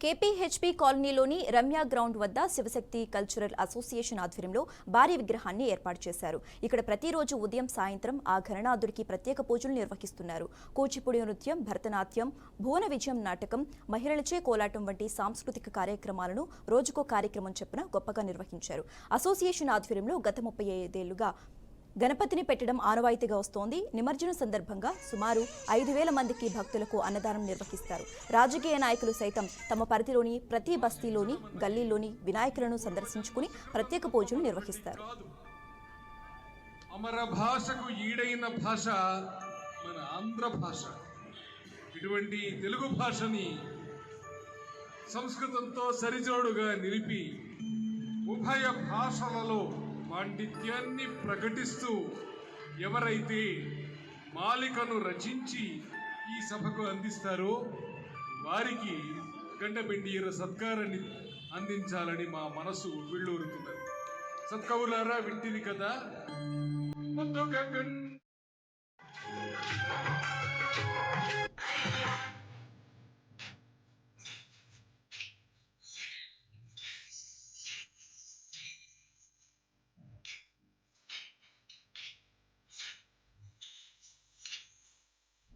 KPHP కాలనీలోని Ramya ground వద్ద Shivashakti cultural association ఆధ్వర్యంలో భారీ విగ్రహాన్ని ఏర్పాటు చేశారు. ఇక్కడ ప్రతిరోజు ఉదయం సాయంత్రం ఆ గణనాథుడికి ప్రత్యేక పూజలు నిర్వహిస్తున్నారు. కూచిపూడి నృత్యం, భరతనాట్యం, భువన విజయం నాటకం, మహిళలచే కోలాటం వంటి సాంస్కృతిక కార్యక్రమాలను రోజుకో కార్యక్రమం చొప్పున గొప్పగా నిర్వహించారు. అసోసియేషన్ ఆధ్వర్యంలో గత 35 ఏళ్లుగా గణపతిని పెట్టడం ఆనవాయితీగా వస్తోంది. నిమజ్జనం సందర్భంగా సుమారు 5,000 మందికి భక్తులకు అన్నదానం నిర్వహిస్తారు. రాజకీయ నాయకులు సైతం తమ పరిధిలోని ప్రతి బస్తీలోని గల్లీలోని వినాయకులను సందర్శించుకుని ప్రత్యేక పూజలు నిర్వహిస్తారు. అమర భాషకు ఈడైన భాష మన ఆంధ్ర భాష. ఇటువంటి తెలుగు భాషని సంస్కృతంతో సరిజోడుగా నిలిపి ఉభయ భాషలలో పాండిత్యాన్ని ప్రకటిస్తూ ఎవరైతే మాలికను రచించి ఈ సభకు అందిస్తారో వారికి గండబెండియర సత్కారాన్ని అందించాలని మా మనసు విళ్ళూరుతున్నది. సత్కవులారా, వింటిది కదా.